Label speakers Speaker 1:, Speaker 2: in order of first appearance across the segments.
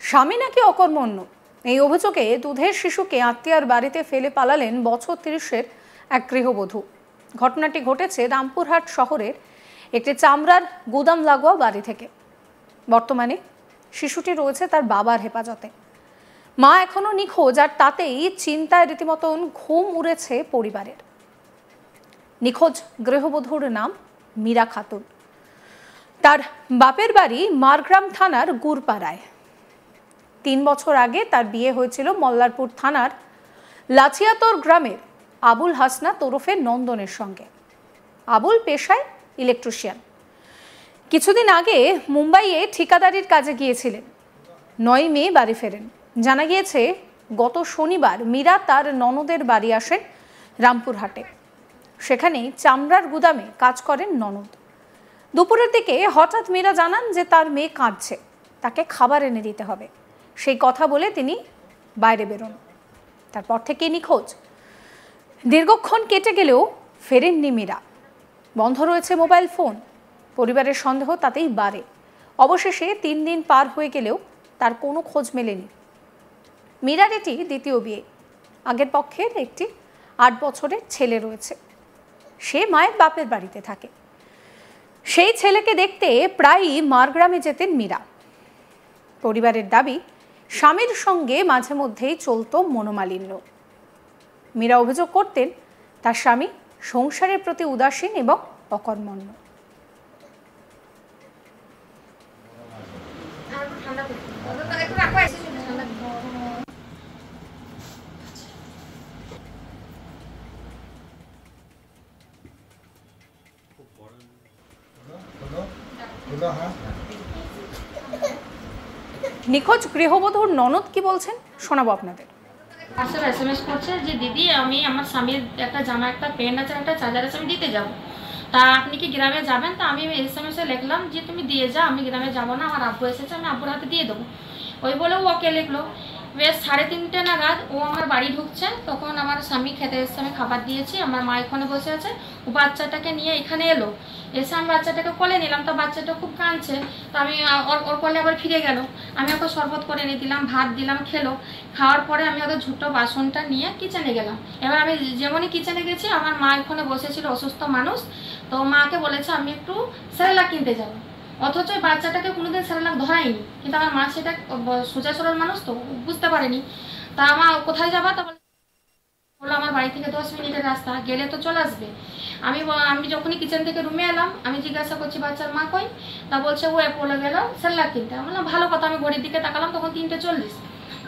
Speaker 1: স্বামী নাকি অকর্মণ্য, এই অভিযোগে দুধের শিশুকে আত্মীয়ার বাড়িতে ফেলে পালালেন বছর ৩০-এর এক গৃহবধূ। ঘটনাটি ঘটেছে রামপুরহাট শহরের একটি চামড়ার গুদাম লাগোয়া বাড়ি থেকে। বর্তমানে শিশুটি রয়েছে তার বাবার হেফাজতে। মা এখনো নিখোঁজ, আর তাতেই চিন্তায় রীতিমতন ঘুম উড়েছে পরিবারের। নিখোঁজ গৃহবধূর নাম মীরা খাতুন। তার বাপের বাড়ি মারগ্রাম থানার গুড়পাড়ায়। ৩ বছর আগে তার বিয়ে হয়েছিল মল্লারপুর থানার লাচিয়াতর গ্রামের আবুল হাসনা ওরফে নন্দনের সঙ্গে। আবুল পেশায় ইলেকট্রিশিয়ান। কিছুদিন আগে মুম্বাইয়ে ঠিকাদারির কাজে গিয়েছিলেন। ৯ মে বাড়ি ফেরেন। জানা গিয়েছে গত শনিবার মীরা তার ননদের বাড়ি আসেন রামপুরহাটে। সেখানেই চামড়ার গুদামে কাজ করেন ননদ। দুপুরের দিকে হঠাৎ মীরা জানান যে তার মেয়ে কাঁদছে, তাকে খাবার এনে দিতে হবে। সেই কথা বলে তিনি বাইরে বেরোন। তারপর থেকে নিখোঁজ। দীর্ঘক্ষণ কেটে গেলেও ফেরেননি মীরা। বন্ধ রয়েছে মোবাইল ফোন। পরিবারের সন্দেহ তাতেই বাড়ে। অবশেষে ৩ দিন পার হয়ে গেলেও তার কোনো খোঁজ মেলেনি। মীরার এটি দ্বিতীয় বিয়ে। আগের পক্ষের একটি ৮ বছরের ছেলে রয়েছে। সে মায়ের বাপের বাড়িতে থাকে। সেই ছেলেকে দেখতে প্রায়ই মারগ্রামে যেতেন মীরা। পরিবারের দাবি, স্বামীর সঙ্গে মাঝে মধ্যেই চলত মনোমালিন্য। মীরা অভিযোগ করতেন তার স্বামী সংসারের প্রতি উদাসীন এবং অকর্মণ্য। নিখোঁজ গৃহবধূর ননদ কি বলছেন শোনাবো আপনাদের।
Speaker 2: হোয়াটসঅ্যাপ SMS করছে যে দিদি আমি আমার স্বামীর একটা জামা, একটা প্যান্ট আছে, একটা চার্জার আছে, আমি দিতে যাবো, তা আপনি কি গ্রামে যাবেন? তা আমি SMS-এ লিখলাম যে তুমি দিয়ে যাও, আমি গ্রামে যাবো না, আমার আব্বু এসেছে, আমি আব্বুর হাতে দিয়ে দেবো। ওই বলে ও ওকে লিখলো। বেশ 3:30 নাগাদ ও আমার বাড়ি ঢুকছে। তখন আমার স্বামী খেতে এসে আমি খাবার দিয়েছি, আমার মা এখানে বসে আছে। ও বাচ্চাটাকে নিয়ে এখানে এলো। এসে আমি বাচ্চাটাকে কোলে নিলাম, তা বাচ্চাটা খুব কাঁদছে। তো আমি ওর কোলে আবার ফিরে গেল। আমি ওকে শরবত করে এনে দিলাম, ভাত দিলাম, খেলো। খাওয়ার পরে আমি ওদের ছোটো বাসনটা নিয়ে কিচেনে গেলাম। এবার আমি যেমনই কিচেনে গেছি, আমার মা এখানে বসেছিল, অসুস্থ মানুষ। তো মাকে বলেছে আমি একটু সেরেলাক কিনতে যাবো। অথচ বাচ্চাটাকে কোনোদিন সেরেলাক ধরায়নি, কিন্তু আমার মা সেটা সোজা সরল মানুষ তো বুঝতে পারেনি। তা আমার কোথায় যাবা? তা বললো আমার বাড়ি থেকে 10 মিনিটের রাস্তা, গেলে তো চলে আসবে। আমি যখনই কিচেন থেকে রুমে এলাম, আমি জিজ্ঞাসা করছি বাচ্চার মা কই? তা বলছে ও বলে গেল সেরেলাক কিনতে। আমি বললাম ভালো কথা। আমি ঘড়ির দিকে তাকালাম, তখন 3:40।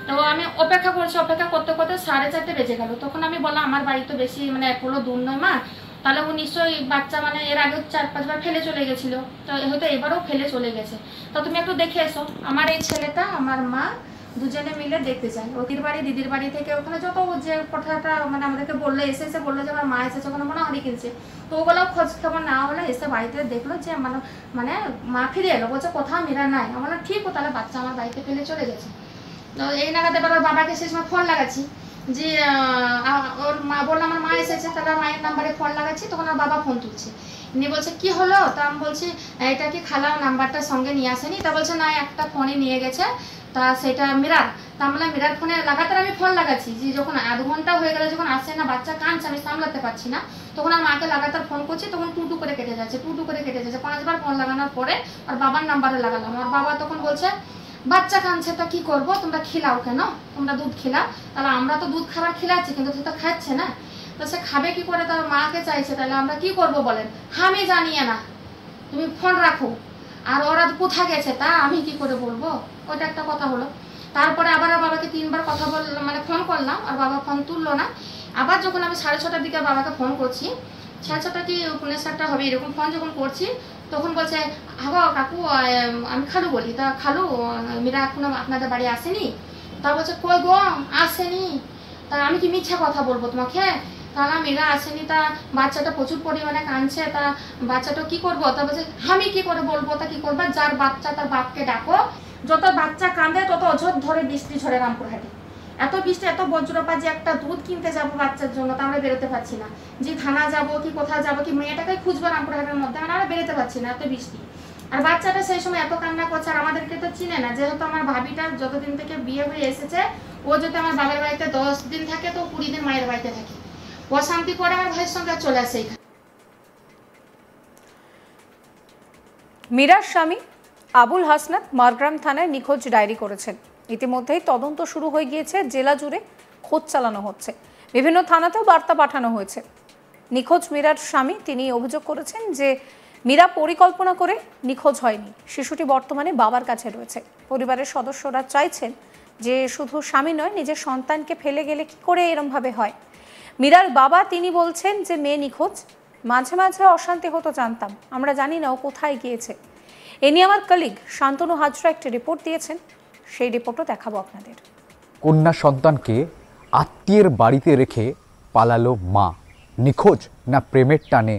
Speaker 2: তো আমি অপেক্ষা করছি, অপেক্ষা করতে করতে 4:30 বেজে গেল। তখন আমি বললাম আমার বাড়ি তো বেশি অ্যাপোলো দূর নয় মা, তাহলে ও নিশ্চয়ই বাচ্চা এর আগে 4-5 বার ফেলে চলে গেছিলো, তো হয়তো এবারও ফেলে চলে গেছে। তো তুমি একটু দেখে এসো। আমার এই ছেলেটা আমার মা দুজনে মিলে দেখতে চাই। ওদের বাড়ি দিদির বাড়ি থেকে ওখানে যত যে কথাটা আমাদেরকে বললো, এসে বললো যে আমার মা এসেছে, ওখানে মনে হয় কিনছে। তো ওগুলো খোঁজ খবর না হলে এসে বাড়িতে দেখলো যে মা ফিরে এলো। বলছে কোথাও মীরা নাই। আমার ঠিক, ও তাহলে বাচ্চা আমার বাড়িতে ফেলে চলে গেছে। তো এই নাগাদ এবার ওর বাবাকে সেই সময় ফোন লাগাচ্ছি যে ওর মা বললো আমার মা এসেছে, তাহলে মায়ের নাম্বারে ফোন লাগাচ্ছি। তখন ওর বাবা ফোন তুলছে, নিয়ে বলছে কি হলো? তা আমি বলছি এটা কি খালা নাম্বারটা সঙ্গে নিয়ে আসেনি? তা বলছে না, একটা ফোনে নিয়ে গেছে, তা সেটা মীরার। তা আমরা মীরার ফোনে লাগাতার আমি ফোন লাগাচ্ছি, যে যখন আধ ঘন্টা হয়ে গেল, যখন আসছে না, বাচ্চা কাঁদছে, আমি সামলাতে পারছি না, তখন আর মাকে লাগাতার ফোন করছি। তখন টুটু করে কেটে যাচ্ছে, টুটু করে কেটে যাচ্ছে। 5 বার ফোন লাগানোর পরে আর বাবার নাম্বারে লাগালাম। আর বাবা তখন বলছে বাচ্চা কাঁদছে, তা কি করবো, তোমরা খিলাও কেন, তোমরা দুধ খিলাও। তাহলে আমরা তো দুধ খাবার খিলাচ্ছি, কিন্তু সে তো খাচ্ছে না, তো সে খাবে কি করে? তার মাকে চাইছে, তাহলে আমরা কি করব বলেন? আমি জানিয়ে না, তুমি ফোন রাখো। আর ওরা কোথা গেছে তা আমি কি করে বলবো? ওটা একটা কথা হলো। তারপরে আবার বাবাকে 3 বার কথা ফোন করলাম, আর বাবা ফোন তুললো না। আবার যখন আমি 6:30টার দিকে বাবাকে ফোন করছি, 6:30 কি 5:45 হবে এরকম ফোন যখন করছি, তখন বলছে হাগো কাকু, আমি খালু বলি। তা খালু, মীরা এখনো আপনাদের বাড়ি আসেনি? তা বলছে কই গো, আসেনি। তা আমি কি মিথ্যা কথা বলবো তোমাকে? তাহলে মীরা আসেনি, তা বাচ্চাটা প্রচুর পরিমাণে কাঁদছে, তা বাচ্চাটা কি করবো? তা বলছে আমি কি করে বলবো? তা কি করবো? যার বাচ্চা তার বাপকে ডাকো। যত বাচ্চা কাঁদে তত অঝোর ধরে বৃষ্টি ঝরে রামপুরহাটে। এত বৃষ্টি, এত বজ্রপাত যে একটা দুধ কিনতে যাবো বাচ্চার জন্য, তা আমরা বেরোতে পারছি না। যে থানা যাবো কি কোথায় যাবো, কি মেয়েটাকে খুঁজবো রামপুরহাটের মধ্যে, আমরা বেরোতে পারছি না, এত বৃষ্টি। আর বাচ্চাটা সেই সময় এত কান্না করছে, আর আমাদেরকে তো চিনে না, যেহেতু আমার ভাবিটার যতদিন থেকে বিয়ে হয়ে এসেছে, ও যদি আমার বাবার বাড়িতে 10 দিন থাকে তো 20 দিন মায়ের বাড়িতে থাকে। অশান্তি করে আমার ভাইয়ের সঙ্গে চলে আসে।
Speaker 1: মীরার স্বামী আবুল হাসনাত মারগ্রাম থানায় নিখোঁজ ডায়েরি করেছেন। ইতিমধ্যেই তদন্ত শুরু হয়ে গিয়েছে, জেলা জুড়ে খোঁজ চালানো হচ্ছে, বিভিন্ন থানাতেও বার্তা পাঠানো হয়েছে। নিখোঁজ মীরার স্বামী তিনি অভিযোগ করেছেন যে মীরা পরিকল্পনা করে নিখোঁজ হয়নি, শিশুটি বর্তমানে বাবার কাছে রয়েছে। পরিবারের সদস্যরা চাইছেন যে শুধু স্বামী নয়, নিজের সন্তানকে ফেলে গেলে কি করে এরমভাবে হয়। মীরার বাবা তিনি বলছেন যে মেয়ে নিখোঁজ, মাঝে মাঝে অশান্তি হতো জানতাম, আমরা জানি না ও কোথায় গিয়েছে। এ নিয়ে আমার কলিগ শান্তনু হাজরা একটি রিপোর্ট দিয়েছেন, সেই রিপোর্টও দেখাবো আপনাদের।
Speaker 3: কন্যা সন্তানকে আত্মীয়ের বাড়িতে রেখে পালালো মা, নিখোঁজ না প্রেমের টানে,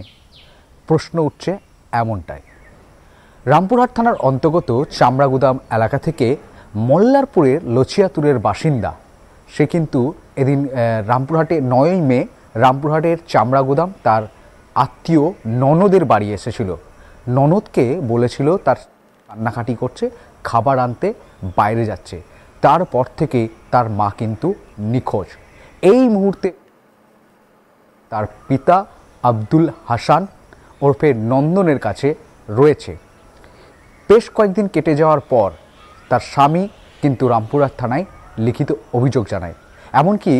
Speaker 3: প্রশ্ন উঠছে এমনটাই। রামপুরহাট থানার অন্তর্গত চামড়াগুদাম এলাকা থেকে মল্লারপুরের লছিয়াতুরের বাসিন্দা সে কিন্তু এদিন রামপুরহাটে 9ই মে রামপুরহাটের চামড়াগুদাম তার আত্মীয় ননদের বাড়ি এসেছিল। ননদকে বলেছিল তার কান্নাকাটি করছে, খাবার আনতে বাইরে যাচ্ছে। তারপর থেকে তার মা কিন্তু নিখোঁজ। এই মুহূর্তে তার পিতা আব্দুল হাসান ওরফে নন্দনের কাছে রয়েছে। বেশ কয়েকদিন কেটে যাওয়ার পর তার স্বামী কিন্তু রামপুরহাট থানায় লিখিত অভিযোগ জানায়। এমনকি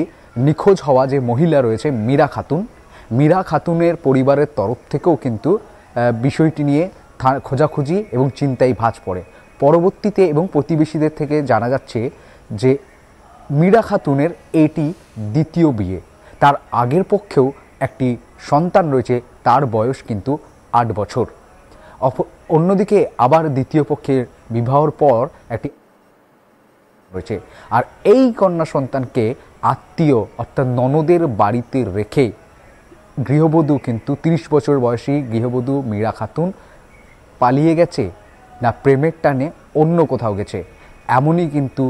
Speaker 3: নিখোঁজ হওয়া যে মহিলা রয়েছে মীরা খাতুনের পরিবারের তরফ থেকেও কিন্তু বিষয়টি নিয়ে খোঁজাখুঁজি এবং চিন্তায় ভাঁজ পড়ে। পরবর্তীতে এবং প্রতিবেশীদের থেকে জানা যাচ্ছে যে মীরা খাতুনের এটি দ্বিতীয় বিয়ে, তার আগের পক্ষেও একটি সন্তান রয়েছে, তার বয়স কিন্তু 8 বছর। অন্যদিকে আবার দ্বিতীয় পক্ষের বিবাহর পর একটি রয়েছে। আর এই কন্যা সন্তানকে আত্মীয় অর্থাৎ ননদের বাড়িতে রেখে গৃহবধূ কিন্তু 30 বছর বয়সী গৃহবধূ মীরা খাতুন পালিয়ে গেছে না প্রেমের টানে অন্য কোথাও গেছে, এমনই কিন্তু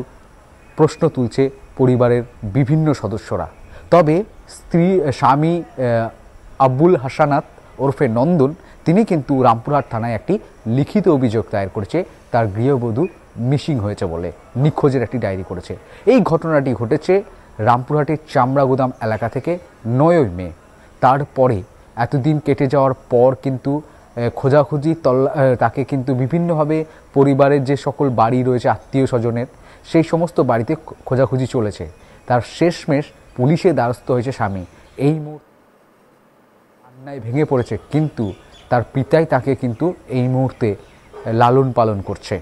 Speaker 3: প্রশ্ন তুলছে পরিবারের বিভিন্ন সদস্যরা। তবে স্বামী আব্দুল হাসানাত ওরফে নন্দন তিনি কিন্তু রামপুরহাট থানায় একটি লিখিত অভিযোগ দায়ের করেছে, তার গৃহবধূ মিসিং হয়েছে বলে নিখোঁজের একটি ডায়েরি করেছে। এই ঘটনাটি ঘটেছে রামপুরহাটের চামড়াগুদাম এলাকা থেকে 9ই মে। তারপরে এতদিন কেটে যাওয়ার পর কিন্তু খোঁজাখুঁজি তাকে কিন্তু বিভিন্নভাবে পরিবারের যে সকল বাড়ি রয়েছে আত্মীয় স্বজনের, সেই সমস্ত বাড়িতে খোঁজাখুঁজি চলেছে। তার শেষমেশ পুলিশের দ্বারস্থ হয়েছে স্বামী। এই মুহূর্তে কান্নায় ভেঙে পড়েছে, কিন্তু তার পিতাই তাকে কিন্তু এই মুহূর্তে লালন পালন করছে।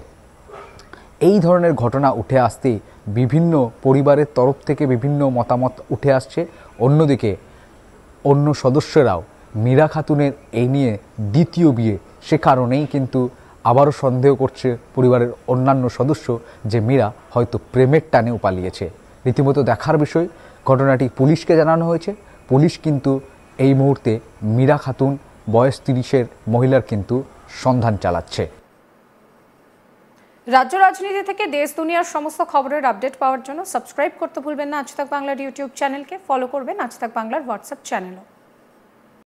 Speaker 3: এই ধরনের ঘটনা উঠে আসতেই বিভিন্ন পরিবারের তরফ থেকে বিভিন্ন মতামত উঠে আসছে। অন্যদিকে অন্য সদস্যরাও মীরা খাতুনের এই নিয়ে দ্বিতীয় বিয়ে, সে কারণেই কিন্তু আবারও সন্দেহ করছে পরিবারের অন্যান্য সদস্য যে মীরা হয়তো প্রেমের টানেও পালিয়েছে। রীতিমতো দেখার বিষয়, ঘটনাটি পুলিশকে জানানো হয়েছে। পুলিশ কিন্তু এই মুহূর্তে মীরা খাতুন বয়স 30-এর মহিলার কিন্তু সন্ধান চালাচ্ছে।
Speaker 1: রাজ্য রাজনীতি থেকে দেশ দুনিয়ার সমস্ত খবরের আপডেট পাওয়ার জন্য সাবস্ক্রাইব করতে ভুলবেন না আজ তাক বাংলার ইউটিউব চ্যানেলকে, ফলো করবেন আজ তাক বাংলার হোয়াটসঅ্যাপ চ্যানেলও।